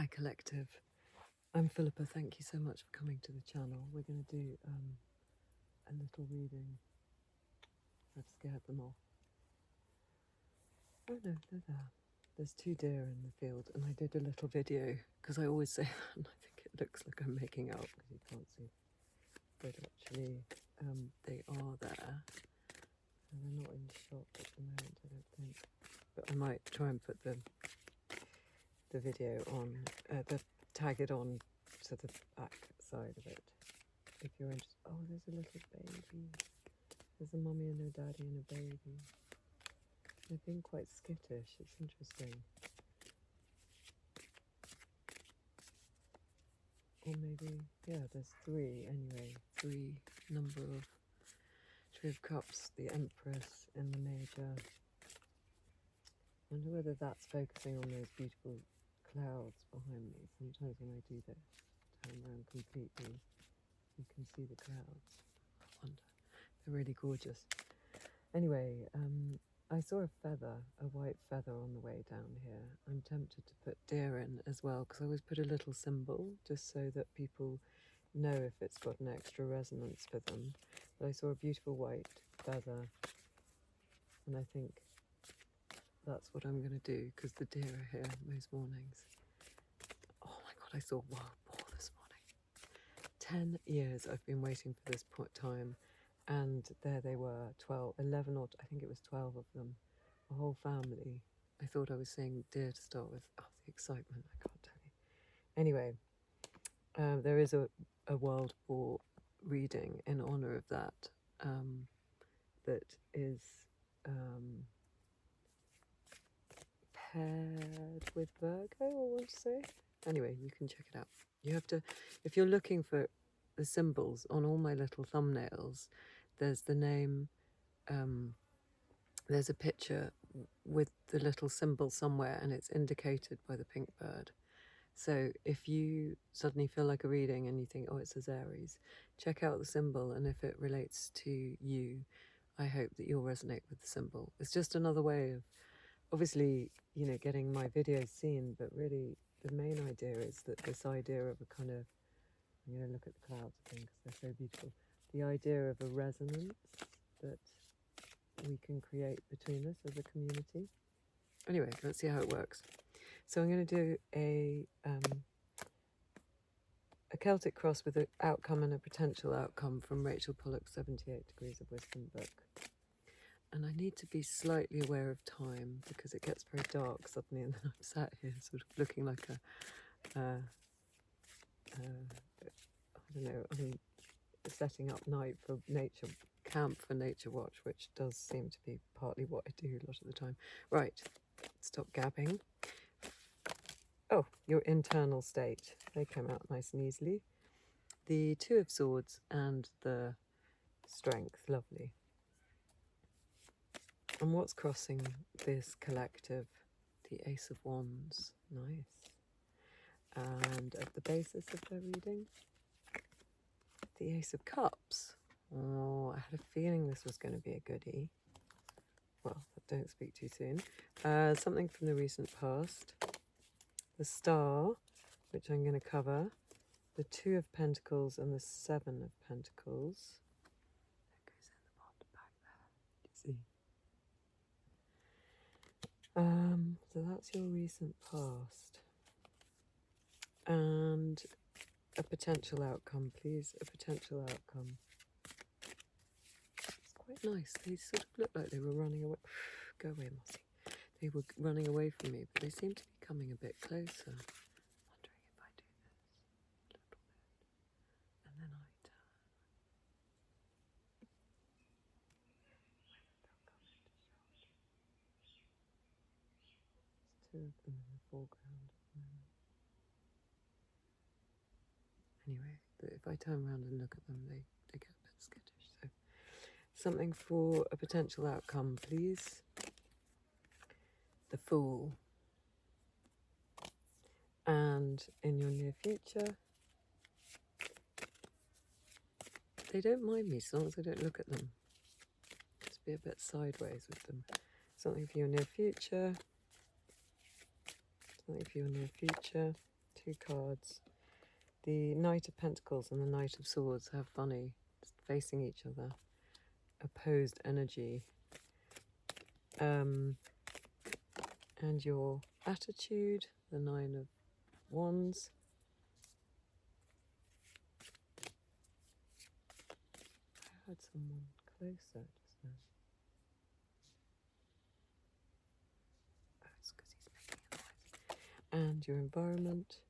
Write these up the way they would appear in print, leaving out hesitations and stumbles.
Hi Collective, I'm Philippa, thank you so much for coming to the channel. We're going to do a little reading. I've scared them off. Oh no, they're there. There's 2 deer in the field and I did a little video because I always say that and I think it looks like I'm making out because you can't see. But actually they are there and they're not in shot at the moment, I don't think. But I might try and put the video on, tag it on to the back side of it if you're interested. Oh, there's a little baby. There's a mummy and a daddy and a baby. They've been quite skittish. It's interesting. Or maybe, yeah, there's 3 anyway. 3 number of Tree of Cups, the Empress in the major. I wonder whether that's focusing on those beautiful clouds behind me. Sometimes when I do this, turn around completely, you can see the clouds. I wonder. They're really gorgeous. Anyway, I saw a feather, a white feather on the way down here. I'm tempted to put deer in as well because I always put a little symbol just so that people know if it's got an extra resonance for them. But I saw a beautiful white feather and I think that's what I'm going to do because the deer are here most mornings. Oh my god, I saw a wild boar this morning. 10 years I've been waiting for this time. And there they were, 11 or I think it was 12 of them, a whole family. I thought I was seeing deer to start with. Oh, the excitement, I can't tell you. Anyway, there is a wild boar reading in honour of that, that is paired with Virgo, I want to say. Anyway, you can check it out. You have to, if you're looking for the symbols on all my little thumbnails, there's the name, there's a picture with the little symbol somewhere and it's indicated by the pink bird. So if you suddenly feel like a reading and you think, oh, it says Aries, check out the symbol, and if it relates to you, I hope that you'll resonate with the symbol. It's just another way of, obviously, you know, getting my videos seen, but really the main idea is that this idea of a kind of, I'm going to look at the clouds again because they're so beautiful, the idea of a resonance that we can create between us as a community. Anyway, let's see how it works. So I'm going to do a Celtic cross with an outcome and a potential outcome from Rachel Pollock's 78 Degrees of Wisdom book. And I need to be slightly aware of time because it gets very dark suddenly and then I'm sat here sort of looking like I don't know, I'm setting up night for nature, camp for Nature Watch, which does seem to be partly what I do a lot of the time. Right, stop gabbing. Oh, your internal state. They came out nice and easily. The 2 of Swords and the Strength, lovely. And what's crossing this collective? The Ace of Wands, nice. And at the basis of their reading, the Ace of Cups. Oh, I had a feeling this was going to be a goodie. Well, don't speak too soon. Something from the recent past. The Star, which I'm going to cover. The 2 of Pentacles and the 7 of Pentacles. That goes in the bottom back there. You see? So that's your recent past. And a potential outcome, please. A potential outcome. It's quite nice. They sort of look like they were running away. Go away, Mossy. They were running away from me, but they seem to be coming a bit closer. I'm wondering if I do this a little bit. And then I turn. There's 2 of them in the foreground at the moment. Anyway, if I turn around and look at them, they get a bit skittish. So, something for a potential outcome, please. The Fool. And in your near future, they don't mind me as long as I don't look at them. Just be a bit sideways with them. Something for your near future. Something for your near future. 2 cards. The Knight of Pentacles and the Knight of Swords have funny, facing each other, opposed energy. And your attitude, the 9 of Wands. I heard someone closer just now. Oh, it's because he's making a noise. And your environment,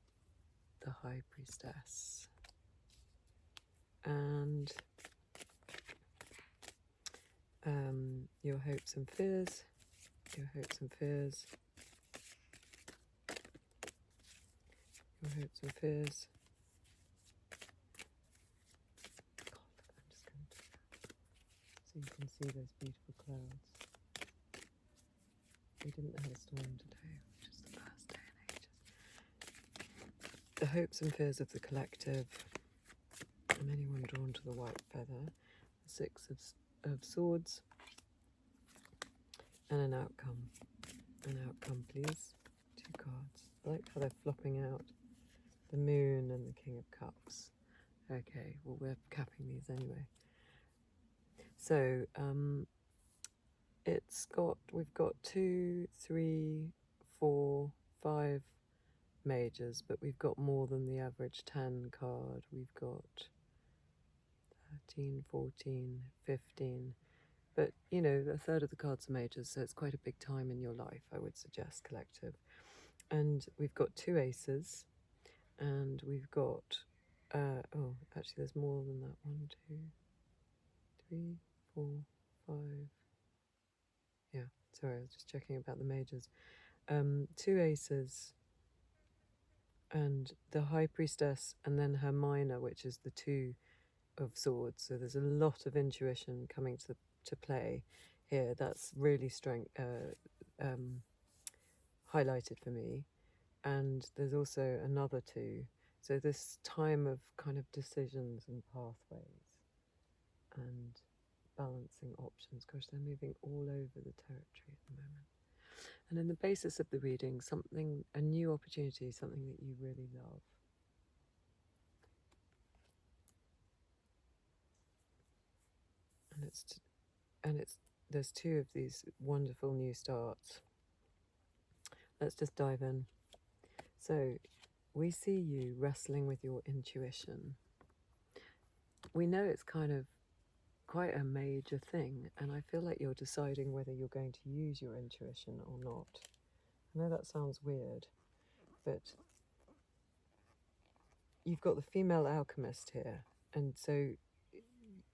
the High Priestess. And your hopes and fears, your hopes and fears, your hopes and fears. God, I'm just going to do that so you can see those beautiful clouds. We didn't have a storm today, which is the first day in ages. The hopes and fears of the collective, and anyone drawn to the white feather. The 6 of Swords, and an outcome. An outcome, please. 2 cards. I like how they're flopping out. The Moon and the King of Cups. Okay, well, we're capping these anyway. So, we've got 2, 3, 4, 5 majors, but we've got more than the average 10 card. We've got 13, 14, 15. But, you know, a third of the cards are majors, so it's quite a big time in your life, I would suggest, collective. And we've got 2 aces, and we've got, oh, actually there's more than that. 1, 2, 3, 4, 5. Yeah, sorry, I was just checking about the majors. 2 aces, and the High Priestess, and then her minor, which is the 2 of Swords. So there's a lot of intuition coming to play here. That's really highlighted for me. And there's also another 2. So this time of kind of decisions and pathways and balancing options. Gosh, they're moving all over the territory at the moment. And in the basis of the reading, a new opportunity, something that you really love. And there's 2 of these wonderful new starts. Let's just dive in. So we see you wrestling with your intuition. We know it's kind of quite a major thing, and I feel like you're deciding whether you're going to use your intuition or not. I know that sounds weird, but you've got the female alchemist here, and so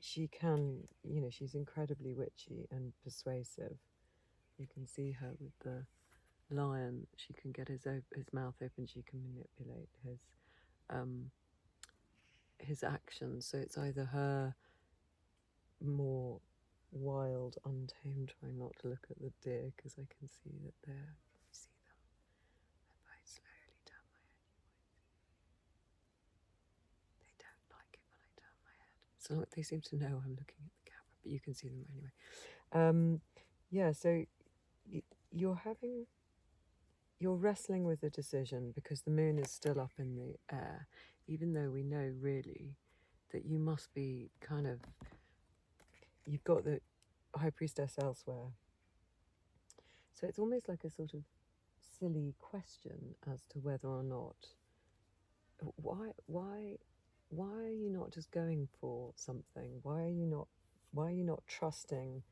she can, you know, she's incredibly witchy and persuasive. You can see her with the lion. She can get his mouth open. She can manipulate his actions. So it's either her more wild, untamed, trying not to look at the deer because I can see that they're, see them. If I slowly turn my head, they don't like it when I turn my head. So they seem to know I'm looking at the camera, but you can see them anyway. Yeah, so you're wrestling with a decision because the moon is still up in the air, even though we know really that you must be kind of, you've got the High Priestess elsewhere. So it's almost like a sort of silly question as to whether or not, why are you not just going for something? Why are you not trusting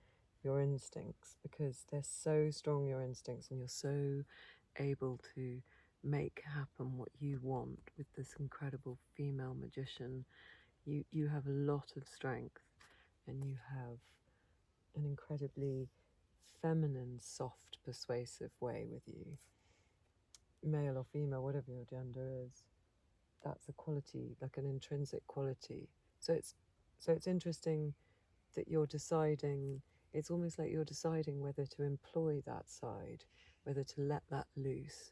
your instincts? Because they're so strong, your instincts, and you're so able to make happen what you want with this incredible female magician. You have a lot of strength, and you have an incredibly feminine, soft, persuasive way with you. Male or female, whatever your gender is, that's a quality, like an intrinsic quality. So it's interesting that you're deciding, it's almost like you're deciding whether to employ that side, whether to let that loose.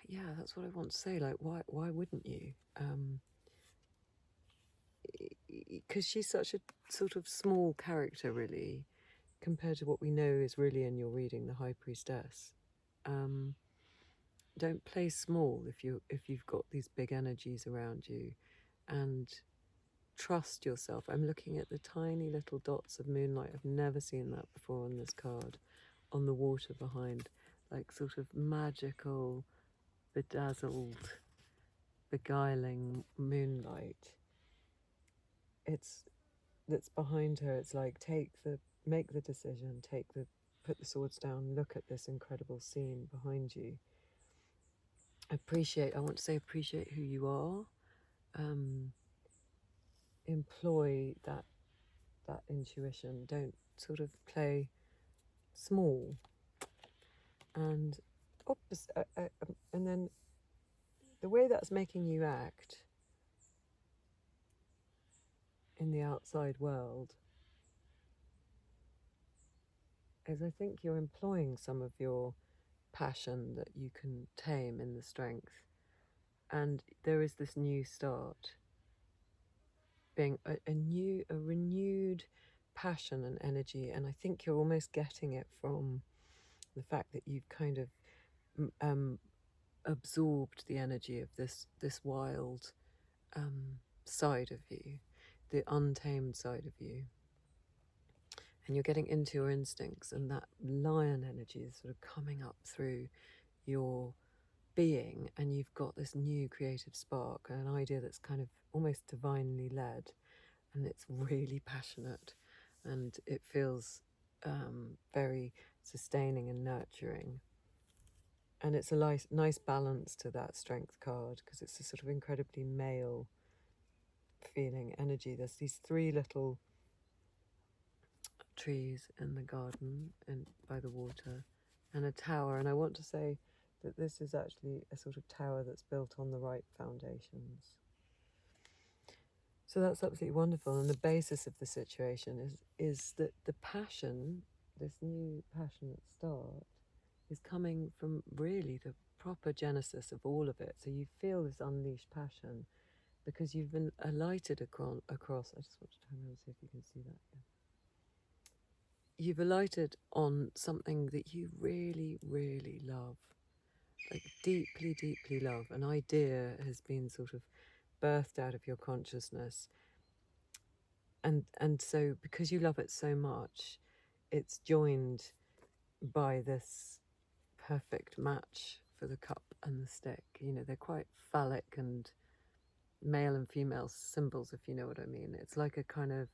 Yeah, that's what I want to say. Like, why wouldn't you? Because she's such a sort of small character, really, compared to what we know is really in your reading, the High Priestess. don't play small if you've got these big energies around you, and trust yourself. I'm looking at the tiny little dots of moonlight. I've never seen that before on this card, on the water behind, like sort of magical, bedazzled, beguiling moonlight. It's that's behind her. It's like make the decision, put the swords down, look at this incredible scene behind you. I want to say appreciate who you are. Employ that intuition. Don't sort of play small. And and then the way that's making you act in the outside world is, I think you're employing some of your passion that you can tame in the strength. And there is this new start, being a renewed passion and energy. And I think you're almost getting it from the fact that you've kind of absorbed the energy of this wild side of you, the untamed side of you. And you're getting into your instincts, and that lion energy is sort of coming up through your being, and you've got this new creative spark, an idea that's kind of almost divinely led, and it's really passionate, and it feels very sustaining and nurturing. And it's a nice balance to that strength card, because it's a sort of incredibly male feeling energy. There's these three little trees in the garden and by the water, and a tower. And I want to say that this is actually a sort of tower that's built on the right foundations. So that's absolutely wonderful. And the basis of the situation is that the passion, this new passionate start, is coming from really the proper genesis of all of it. So you feel this unleashed passion because you've been alighted across. I just want to turn around and see if you can see that. Yeah. You've alighted on something that you really, really love, like deeply, deeply love. An idea has been sort of birthed out of your consciousness. And so because you love it so much, it's joined by this perfect match for the cup and the stick. You know, they're quite phallic and male and female symbols, if you know what I mean. It's like a kind of,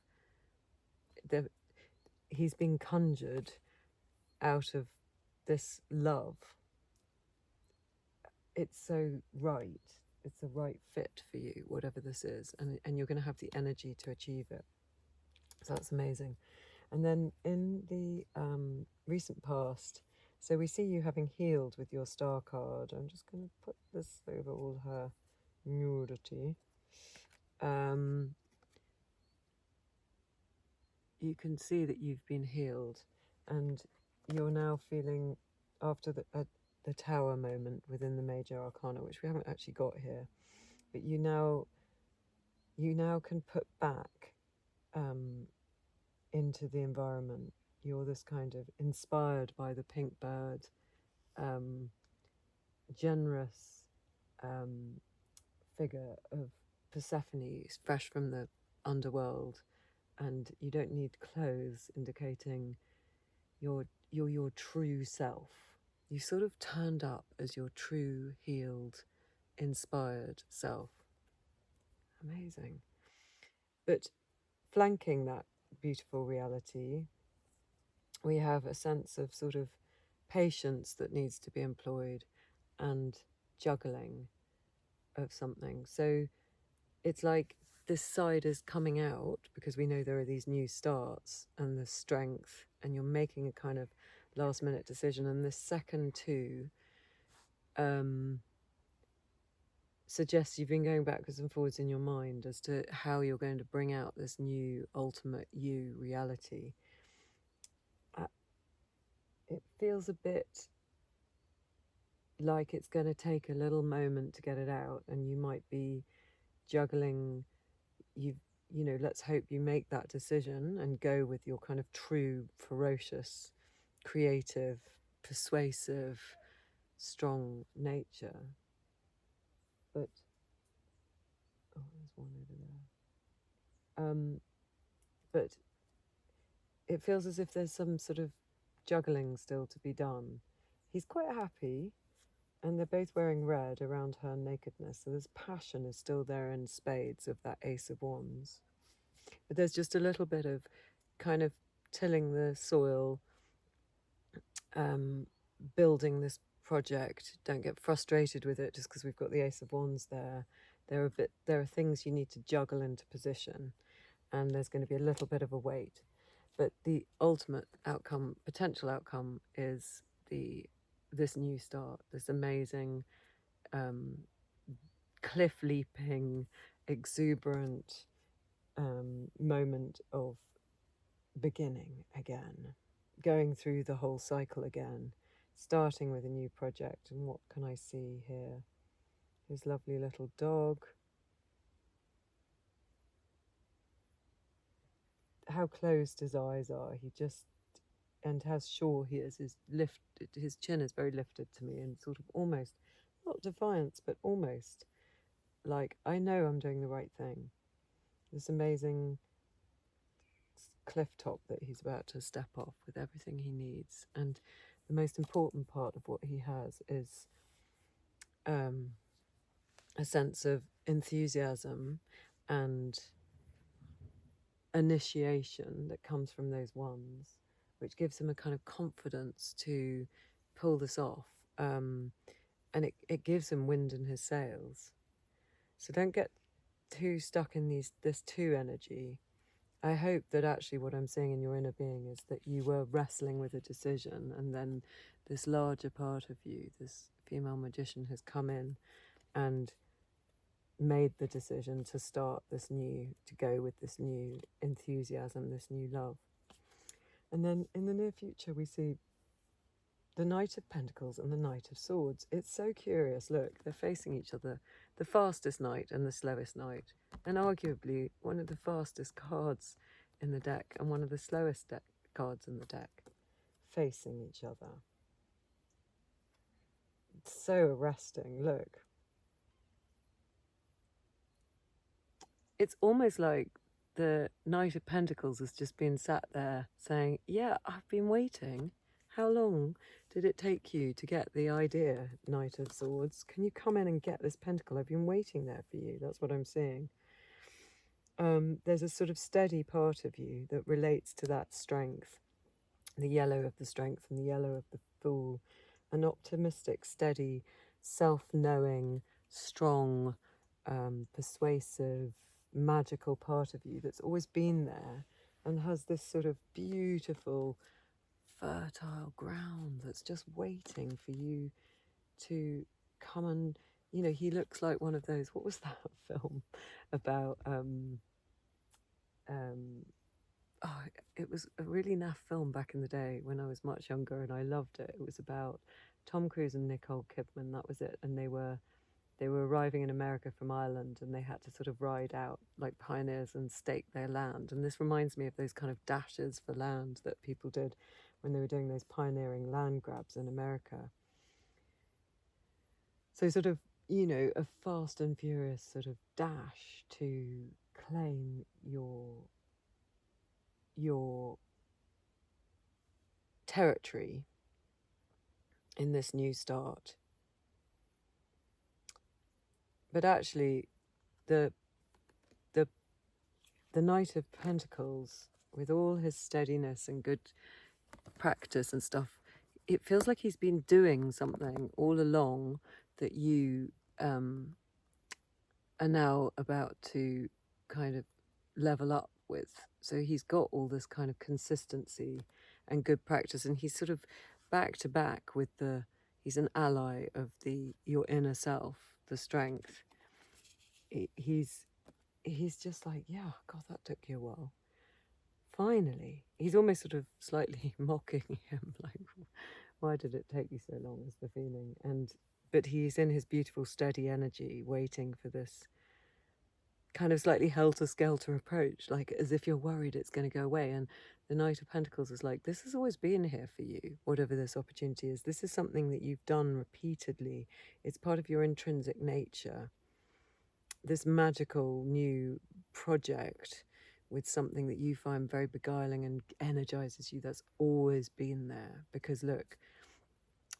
he's been conjured out of this love. It's so right. It's a right fit for you, whatever this is, and you're going to have the energy to achieve it. So that's amazing. And then in the recent past, so we see you having healed with your star card. I'm just going to put this over all her nudity. You can see that you've been healed, and you're now feeling, after the tower moment within the major arcana, which we haven't actually got here, but you now can put back into the environment. You're this kind of inspired by the pink bird, generous figure of Persephone, fresh from the underworld, and you don't need clothes indicating you're your true self. You sort of turned up as your true, healed, inspired self. Amazing. But flanking that beautiful reality, we have a sense of sort of patience that needs to be employed, and juggling of something. So it's like this side is coming out because we know there are these new starts and the strength, and you're making a kind of last minute decision. And this second two suggests you've been going backwards and forwards in your mind as to how you're going to bring out this new ultimate you reality. It feels a bit like it's going to take a little moment to get it out, and you might be juggling. You know, let's hope you make that decision and go with your kind of true, ferocious, creative, persuasive strong nature. But, oh, there's one over there. But it feels as if there's some sort of juggling still to be done. He's quite happy, and they're both wearing red around her nakedness, so there's passion is still there in spades of that Ace of Wands. But there's just a little bit of kind of tilling the soil, building this project. Don't get frustrated with it just because we've got the Ace of Wands there. There are things you need to juggle into position, and there's going to be a little bit of a weight. But the ultimate outcome, potential outcome, is this new start, this amazing, cliff leaping, exuberant moment of beginning again, going through the whole cycle again, starting with a new project. And what can I see here? His lovely little dog. How closed his eyes are. He just, and how sure he is. His chin is very lifted to me, and sort of almost, not defiance, but almost like, I know I'm doing the right thing. This amazing cliff top that he's about to step off with everything he needs. And the most important part of what he has is a sense of enthusiasm and initiation that comes from those ones, which gives him a kind of confidence to pull this off. And it gives him wind in his sails. So don't get too stuck in this two energy. I hope that actually what I'm seeing in your inner being is that you were wrestling with a decision, and then this larger part of you, this female magician, has come in and made the decision to start this new, to go with this new enthusiasm, this new love. And then in the near future, we see the Knight of Pentacles and the Knight of Swords. It's so curious. Look, they're facing each other. The fastest knight and the slowest knight. And arguably one of the fastest cards in the deck and one of the slowest cards in the deck, facing each other. It's so arresting. Look. It's almost like the Knight of Pentacles has just been sat there saying, yeah, I've been waiting. How long did it take you to get the idea, Knight of Swords? Can you come in and get this pentacle? I've been waiting there for you. That's what I'm seeing. There's a sort of steady part of you that relates to that strength, the yellow of the strength and the yellow of the Fool, an optimistic, steady, self-knowing, strong, persuasive, magical part of you that's always been there and has this sort of beautiful, fertile ground that's just waiting for you to come and, you know, he looks like one of those, what was that film about, it was a really naff film back in the day when I was much younger and I loved it. It was about Tom Cruise and Nicole Kidman, that was it. And they were arriving in America from Ireland, and they had to sort of ride out like pioneers and stake their land. And this reminds me of those kind of dashes for land that people did when they were doing those pioneering land grabs in America. So sort of, you know, a fast and furious sort of dash to claim your territory in this new start. But actually, the Knight of Pentacles, with all his steadiness and good practice and stuff, it feels like he's been doing something all along that you are now about to kind of level up with. So he's got all this kind of consistency and good practice, and he's sort of back to back with he's an ally of your inner self, the strength. He's just like, yeah, God, that took you a while. Finally, he's almost sort of slightly mocking him, like, why did it take you so long, is the feeling. But he's in his beautiful, steady energy, waiting for this kind of slightly helter-skelter approach, like as if you're worried it's going to go away. And the Knight of Pentacles is like, this has always been here for you, whatever this opportunity is. This is something that you've done repeatedly. It's part of your intrinsic nature. This magical new project with something that you find very beguiling and energizes you, that's always been there. Because look,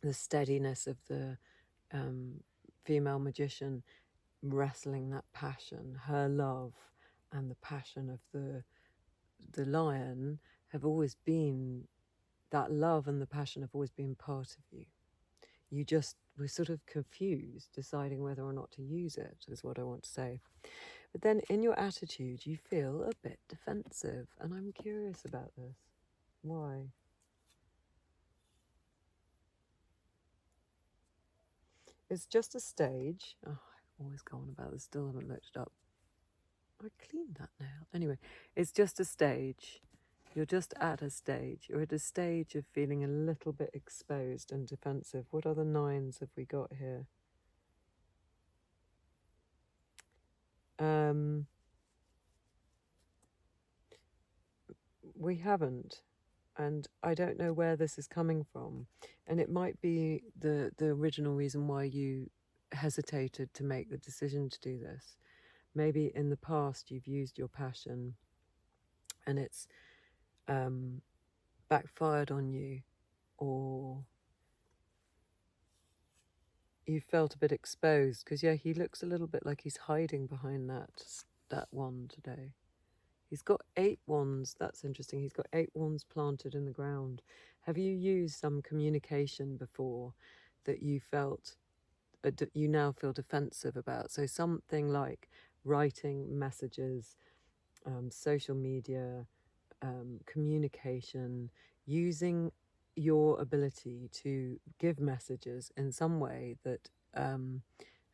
the steadiness of the female magician wrestling that passion, her love and the passion of the lion have always been, that love and the passion have always been part of you. You just were sort of confused, deciding whether or not to use it, is what I want to say. But then in your attitude, you feel a bit defensive, and I'm curious about this. Why? It's just a stage. Oh, I always go on about this, still haven't looked it up. I cleaned that nail. Anyway, it's just a stage. You're just at a stage. You're at a stage of feeling a little bit exposed and defensive. What other nines have we got here? We haven't. And I don't know where this is coming from. And it might be the original reason why you hesitated to make the decision to do this. Maybe in the past you've used your passion and it's backfired on you, or you felt a bit exposed. Because yeah, he looks a little bit like he's hiding behind that wand today. He's got 8 wands. That's interesting. He's got 8 wands planted in the ground. Have you used some communication before that you felt, you now feel defensive about? So something like writing messages, social media, communication, using your ability to give messages in some way that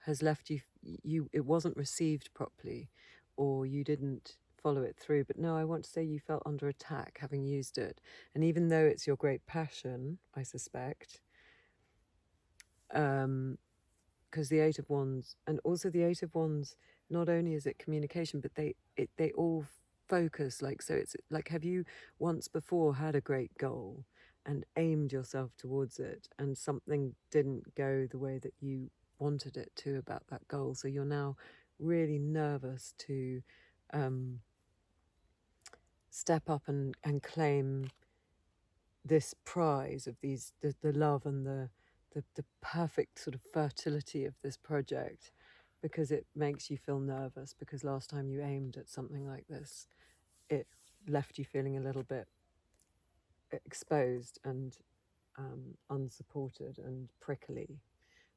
has left you, it wasn't received properly, or you didn't follow it through. But no, I want to say you felt under attack having used it. And even though it's your great passion, I suspect, because the 8 of Wands, and also the 8 of Wands, not only is it communication, but they all focus, like, so it's like, have you once before had a great goal and aimed yourself towards it, and something didn't go the way that you wanted it to about that goal, so you're now really nervous to step up and claim this prize of the love and the perfect sort of fertility of this project, because it makes you feel nervous, because last time you aimed at something like this, it left you feeling a little bit exposed and unsupported and prickly,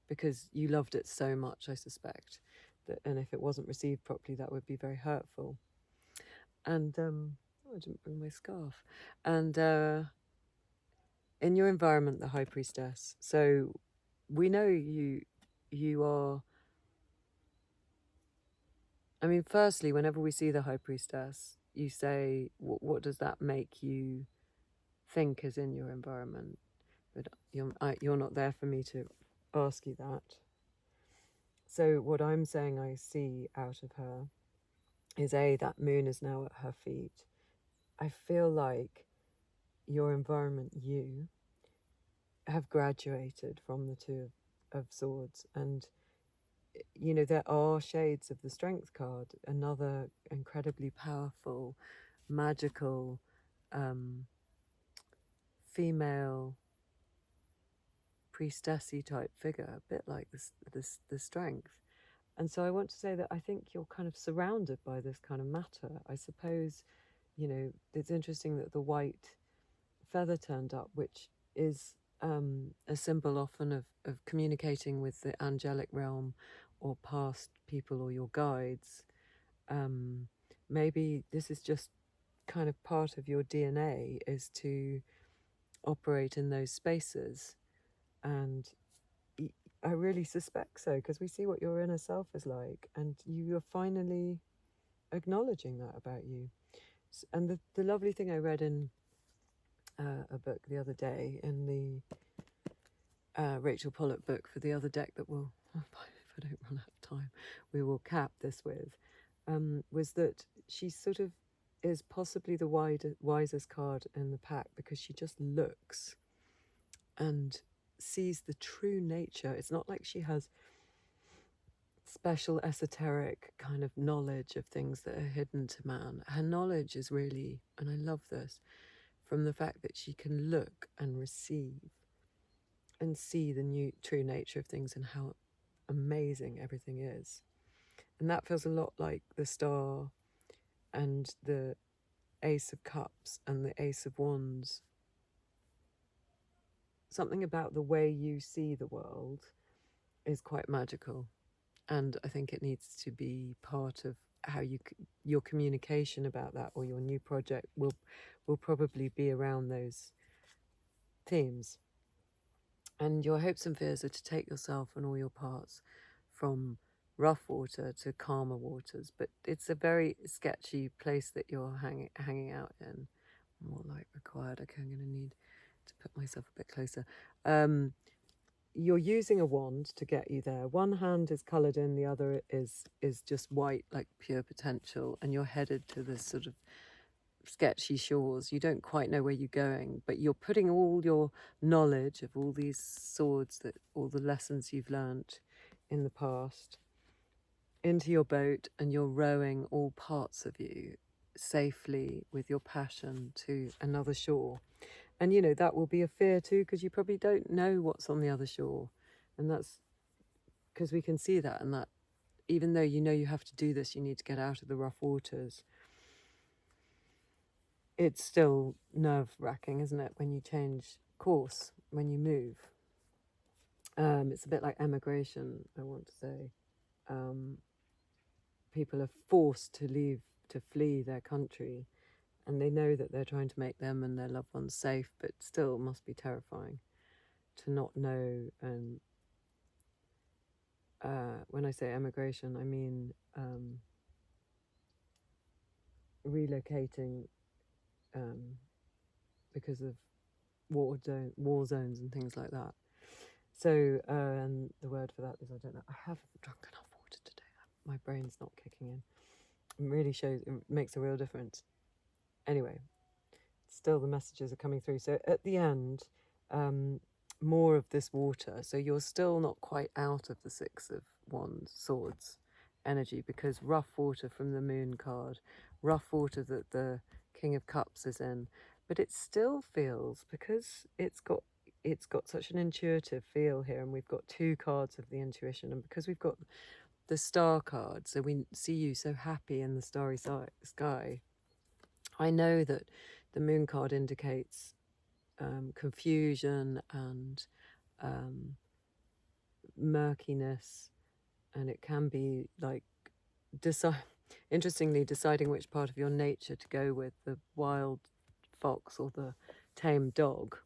because you loved it so much, I suspect, that, and if it wasn't received properly, that would be very hurtful. And oh, I didn't bring my scarf. And in your environment, the High Priestess, so we know you are, I mean, firstly, whenever we see the High Priestess, you say, what does that make you think is in your environment? But you're not there for me to ask you that. So what I'm saying I see out of her is, that moon is now at her feet. I feel like your environment, you have graduated from the Two of Swords, and you know, there are shades of the Strength card, another incredibly powerful, magical, female priestessy type figure, a bit like the Strength. And so I want to say that I think you're kind of surrounded by this kind of matter. I suppose, you know, it's interesting that the white feather turned up, which is a symbol often of communicating with the angelic realm or past people or your guides. Maybe this is just kind of part of your DNA, is to operate in those spaces. And I really suspect so, because we see what your inner self is like, and you are finally acknowledging that about you. And the lovely thing I read in a book the other day, in the Rachel Pollock book for the other deck that will, if I don't run out of time, we will cap this with, was that she sort of is possibly the wisest card in the pack, because she just looks and sees the true nature. It's not like she has special esoteric kind of knowledge of things that are hidden to man. Her knowledge is really, and I love this, from the fact that she can look and receive and see the true nature of things and how amazing everything is. And that feels a lot like the Star and the Ace of Cups and the Ace of Wands. Something about the way you see the world is quite magical, and I think it needs to be part of how your communication about that, or your new project will probably be around those themes. And your hopes and fears are to take yourself and all your parts from rough water to calmer waters, but it's a very sketchy place that you're hanging out in. More light required. Okay, I'm going to need to put myself a bit closer. You're using a wand to get you there. One hand is coloured in, the other is just white, like pure potential, and you're headed to this sort of sketchy shores. You don't quite know where you're going, but you're putting all your knowledge of all these swords, that all the lessons you've learnt in the past, into your boat, and you're rowing all parts of you safely with your passion to another shore. And you know that will be a fear too, because you probably don't know what's on the other shore, and that's because we can see that, and that even though you know you have to do this, you need to get out of the rough waters, it's still nerve-wracking, isn't it, when you change course, when you move. It's a bit like emigration, I want to say. People are forced to flee their country, and they know that they're trying to make them and their loved ones safe, but still must be terrifying to not know. And when I say emigration, I mean relocating because of war zones and things like that. So, and the word for that is, I don't know. I haven't drunk enough water today. My brain's not kicking in. It really shows, it makes a real difference. Anyway, still the messages are coming through. So at the end, more of this water. So you're still not quite out of the Six of Wands, Swords energy, because rough water from the Moon card, rough water that the King of Cups is in, but it still feels, because it's got such an intuitive feel here, and we've got two cards of the intuition, and because we've got the Star card, so we see you so happy in the starry sky. I know that the Moon card indicates confusion and murkiness, and it can be like interestingly deciding which part of your nature to go with, the wild fox or the tame dog.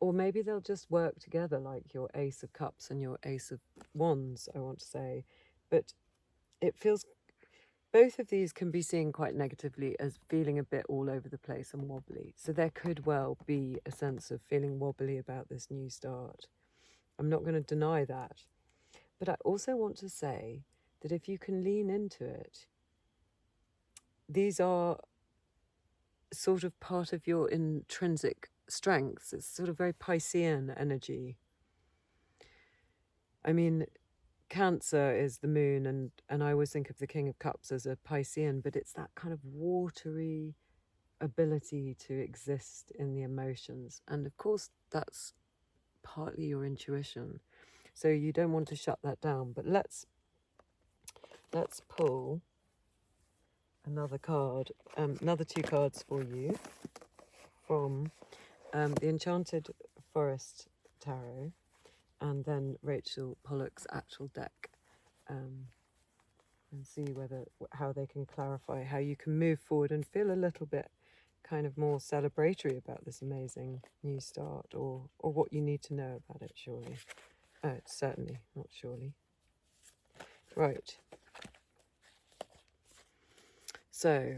Or maybe they'll just work together, like your Ace of Cups and your Ace of Wands, I want to say. But it feels, both of these can be seen quite negatively as feeling a bit all over the place and wobbly. So there could well be a sense of feeling wobbly about this new start. I'm not going to deny that. But I also want to say that if you can lean into it, these are sort of part of your intrinsic strengths. It's sort of very Piscean energy. I mean, Cancer is the moon, and I always think of the King of Cups as a Piscean, but it's that kind of watery ability to exist in the emotions. And of course, that's partly your intuition. So you don't want to shut that down. But let's pull another card, another two cards for you from the Enchanted Tarot, and then Rachel Pollock's actual deck, and see how they can clarify how you can move forward and feel a little bit kind of more celebratory about this amazing new start, or what you need to know about it, surely. Oh, it's certainly not surely. Right. So,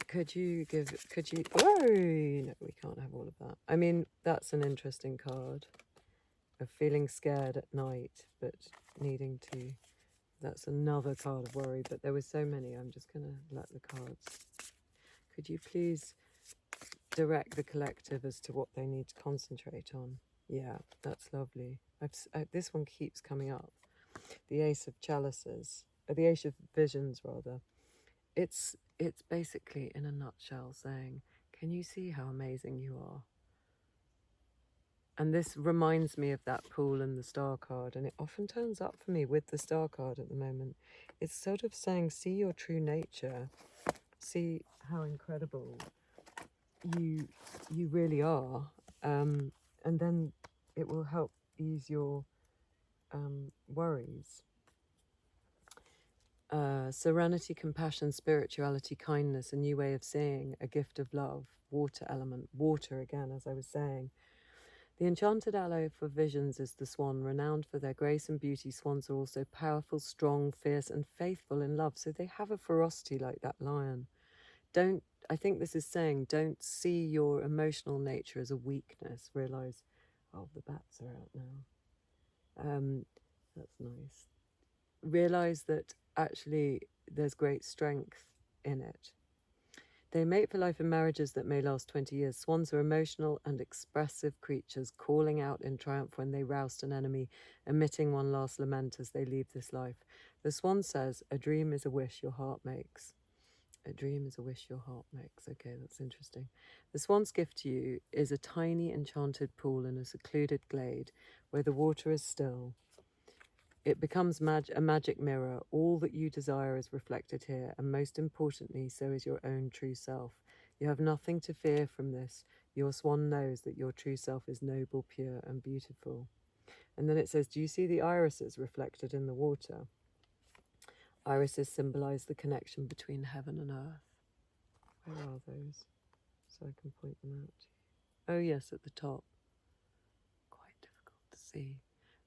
could you, oh, no, we can't have all of that. I mean, that's an interesting card of feeling scared at night, but needing to That's another card of worry, but there were so many, I'm just going to let the cards. Could you please direct the collective as to what they need to concentrate on? Yeah, that's lovely. This one keeps coming up. The Ace of Chalices, or the Ace of Visions, rather. It's basically, in a nutshell, saying, can you see how amazing you are? And this reminds me of that pool and the star card, and it often turns up for me with the star card at the moment. It's sort of saying, see your true nature, see how incredible you really are, and then it will help ease your worries. Serenity, compassion, spirituality, kindness, a new way of seeing, a gift of love, water element, water again, as I was saying. The enchanted aloe for visions is the swan, renowned for their grace and beauty. Swans are also powerful, strong, fierce, and faithful in love. So they have a ferocity like that lion. I think this is saying, don't see your emotional nature as a weakness. Realise, oh, the bats are out now. That's nice. Realise that actually there's great strength in it. They mate for life in marriages that may last 20 years. Swans are emotional and expressive creatures, calling out in triumph when they roust an enemy, emitting one last lament as they leave this life. The swan says, a dream is a wish your heart makes. A dream is a wish your heart makes. Okay, that's interesting. The swan's gift to you is a tiny enchanted pool in a secluded glade where the water is still. It becomes a magic mirror. All that you desire is reflected here, and most importantly, so is your own true self. You have nothing to fear from this. Your swan knows that your true self is noble, pure, and beautiful. And then it says, do you see the irises reflected in the water? Irises symbolize the connection between heaven and earth. Where are those? So I can point them out. Oh, yes, at the top. Quite difficult to see.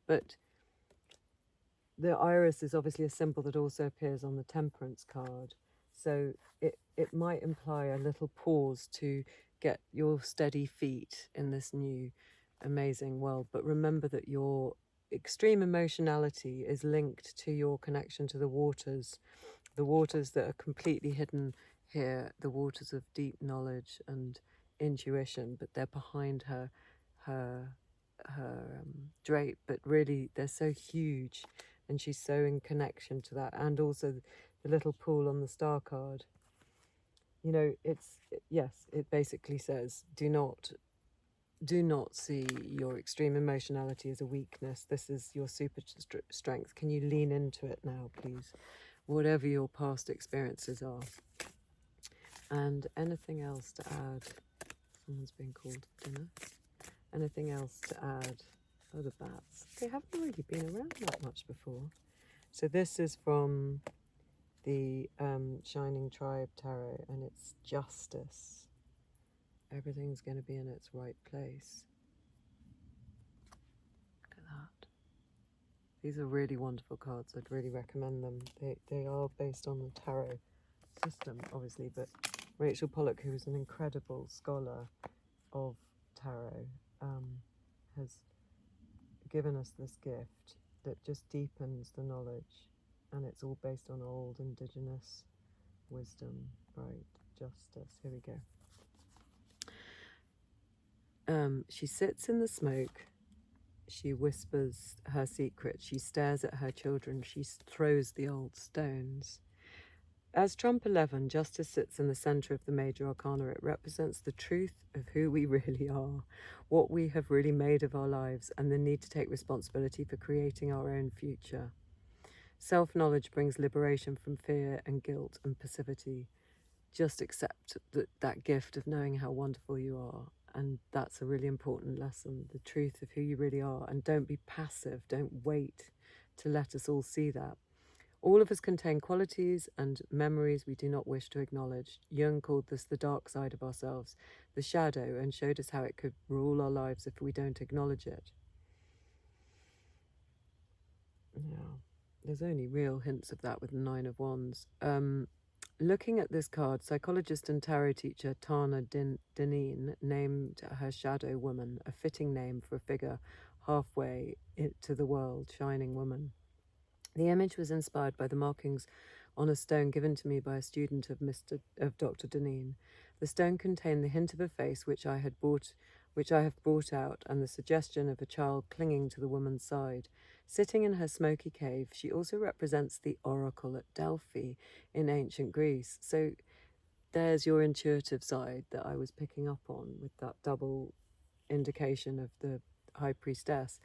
But the iris is obviously a symbol that also appears on the temperance card. So it might imply a little pause to get your steady feet in this new amazing world. But remember that your extreme emotionality is linked to your connection to the waters that are completely hidden here, the waters of deep knowledge and intuition, but they're behind her drape, but really they're so huge, and she's so in connection to that. And also the little pool on the star card, you know, it basically says, do not see your extreme emotionality as a weakness. This is your super strength. Can you lean into it now, please? Whatever your past experiences are. And anything else to add? Someone's been called to dinner. Anything else to add? Oh, the bats. They haven't really been around that much before. So this is from the Shining Tribe Tarot, and it's justice. Everything's going to be in its right place. Look at that. These are really wonderful cards. I'd really recommend them. They are based on the tarot system, obviously, but Rachel Pollock, who is an incredible scholar of tarot, has given us this gift that just deepens the knowledge, and it's all based on old indigenous wisdom. Right, justice. Here we go. She sits in the smoke. She whispers her secret. She stares at her children. She throws the old stones. As Trump 11, justice sits in the centre of the major arcana. It represents the truth of who we really are, what we have really made of our lives, and the need to take responsibility for creating our own future. Self-knowledge brings liberation from fear and guilt and passivity. Just accept that gift of knowing how wonderful you are, and that's a really important lesson, the truth of who you really are. And don't be passive. Don't wait to let us all see that. All of us contain qualities and memories we do not wish to acknowledge. Jung called this the dark side of ourselves, the shadow, and showed us how it could rule our lives if we don't acknowledge it. Yeah, there's only real hints of that with the Nine of Wands. Looking at this card, psychologist and tarot teacher Tana Deneen named her shadow woman, a fitting name for a figure halfway to the world, shining woman. The image was inspired by the markings on a stone given to me by a student of Dr. Deneen. The stone contained the hint of a face which I have brought out, and the suggestion of a child clinging to the woman's side. Sitting in her smoky cave, she also represents the oracle at Delphi in ancient Greece. So there's your intuitive side that I was picking up on with that double indication of the high priestess.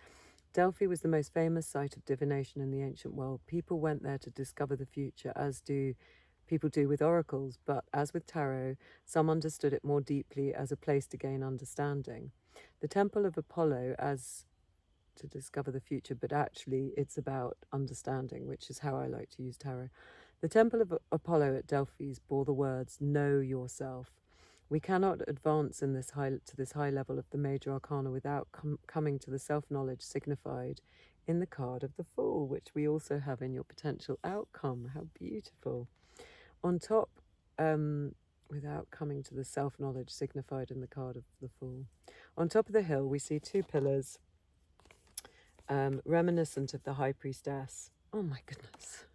Delphi was the most famous site of divination in the ancient world. People went there to discover the future, as do people do with oracles, but as with tarot, some understood it more deeply as a place to gain understanding. The Temple of Apollo as to discover the future, but actually it's about understanding, which is how I like to use tarot. The Temple of Apollo at Delphi bore the words, "Know yourself." We cannot advance to this high level of the major arcana without coming to the self-knowledge signified in the card of the Fool, which we also have in your potential outcome. How beautiful. On top, without coming to the self-knowledge signified in the card of the Fool. On top of the hill, we see two pillars, reminiscent of the High Priestess. Oh my goodness.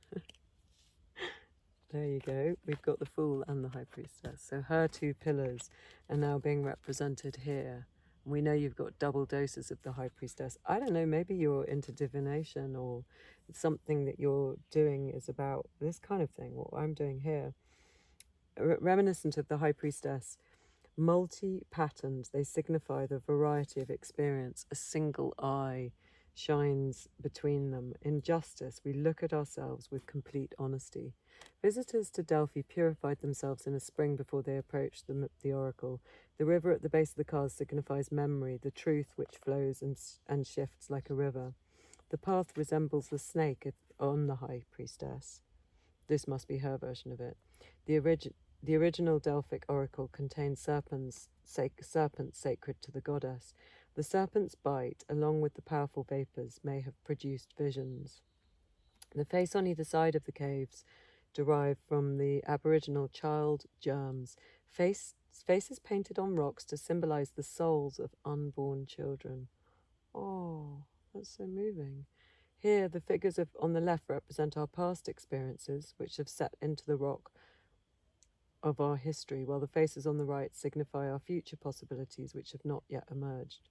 There you go. We've got the Fool and the High Priestess. So her two pillars are now being represented here. We know you've got double doses of the High Priestess. I don't know, maybe you're into divination, or something that you're doing is about this kind of thing, what I'm doing here. Reminiscent of the High Priestess, multi-patterned, they signify the variety of experience. A single eye shines between them. In justice, we look at ourselves with complete honesty. Visitors to Delphi purified themselves in a spring before they approached the oracle. The river at the base of the card signifies memory, the truth which flows and shifts like a river. The path resembles the snake on the High Priestess. This must be her version of it. The original Delphic oracle contained serpents sacred to the goddess. The serpent's bite, along with the powerful vapours, may have produced visions. The face on either side of the caves derived from the Aboriginal child germs, faces painted on rocks to symbolise the souls of unborn children. Oh, that's so moving. Here, the figures on the left represent our past experiences, which have set into the rock of our history, while the faces on the right signify our future possibilities, which have not yet emerged.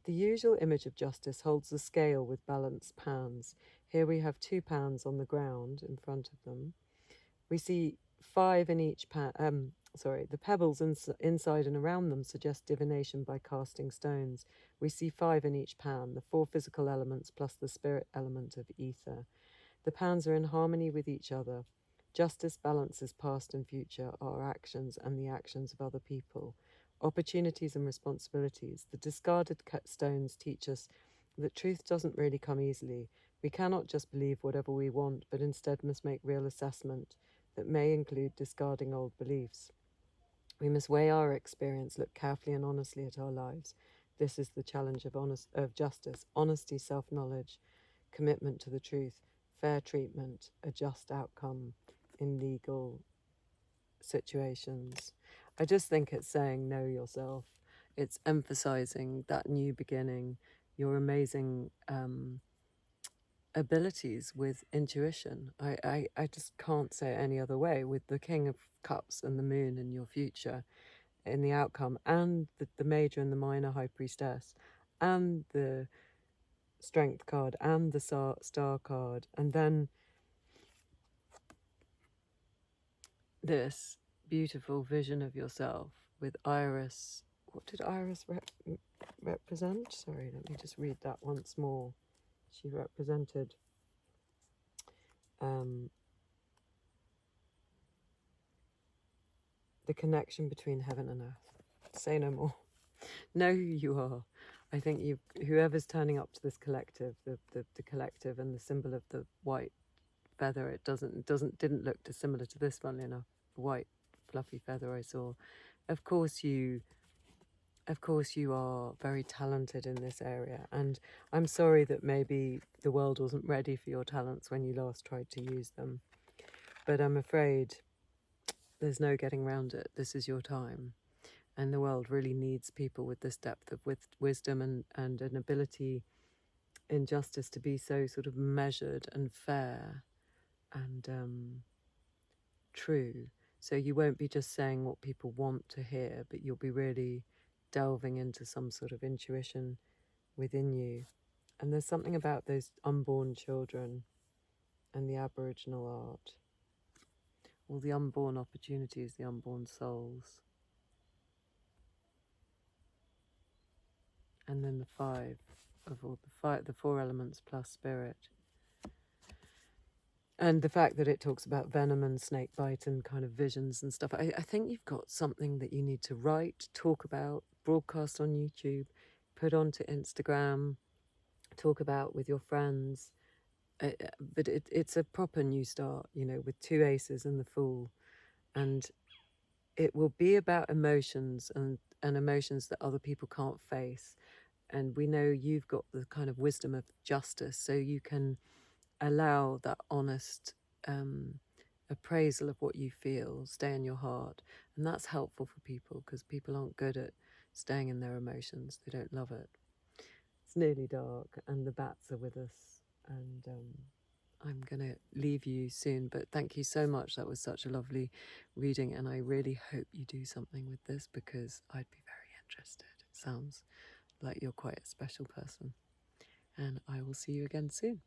The usual image of justice holds the scale with balanced pans. Here we have 2 pans on the ground in front of them. We see 5 in each pan. The pebbles inside and around them suggest divination by casting stones. We see 5 in each pan, the 4 physical elements plus the spirit element of ether. The pans are in harmony with each other. Justice balances past and future, our actions and the actions of other people. Opportunities and responsibilities. The discarded stones teach us that truth doesn't really come easily. We cannot just believe whatever we want, but instead must make real assessment that may include discarding old beliefs. We must weigh our experience, look carefully and honestly at our lives. This is the challenge of justice: honesty, self-knowledge, commitment to the truth, fair treatment, a just outcome in legal situations. I just think it's saying know yourself. It's emphasizing that new beginning, your amazing abilities with intuition. I just can't say it any other way. With the King of Cups and the Moon in your future, in the outcome, and the Major and the Minor High Priestess, and the Strength card, and the Star card, and then this beautiful vision of yourself with Iris. What did Iris represent? Sorry, let me just read that once more. She represented the connection between heaven and earth. Say no more. Know who you are. I think whoever's turning up to this collective, the collective and the symbol of the white feather, it didn't look dissimilar to this, funnily enough. The white fluffy feather I saw. Of course you are very talented in this area, and I'm sorry that maybe the world wasn't ready for your talents when you last tried to use them, but I'm afraid there's no getting around it. This is your time, and the world really needs people with this depth of wisdom and an ability injustice to be so sort of measured and fair and true. So you won't be just saying what people want to hear, but you'll be really delving into some sort of intuition within you. And there's something about those unborn children and the Aboriginal art, all the unborn opportunities, the unborn souls. And then the five of all the four elements plus spirit. And the fact that it talks about venom and snake bite and kind of visions and stuff. I think you've got something that you need to write, talk about, broadcast on YouTube, put onto Instagram, talk about with your friends. But it's a proper new start, you know, with two aces and the fool. And it will be about emotions and emotions that other people can't face. And we know you've got the kind of wisdom of justice, so you can allow that honest appraisal of what you feel stay in your heart. And that's helpful for people because people aren't good at staying in their emotions. They don't love it. It's nearly dark and the bats are with us, and I'm going to leave you soon, but thank you so much. That was such a lovely reading, and I really hope you do something with this because I'd be very interested. It sounds like you're quite a special person, and I will see you again soon.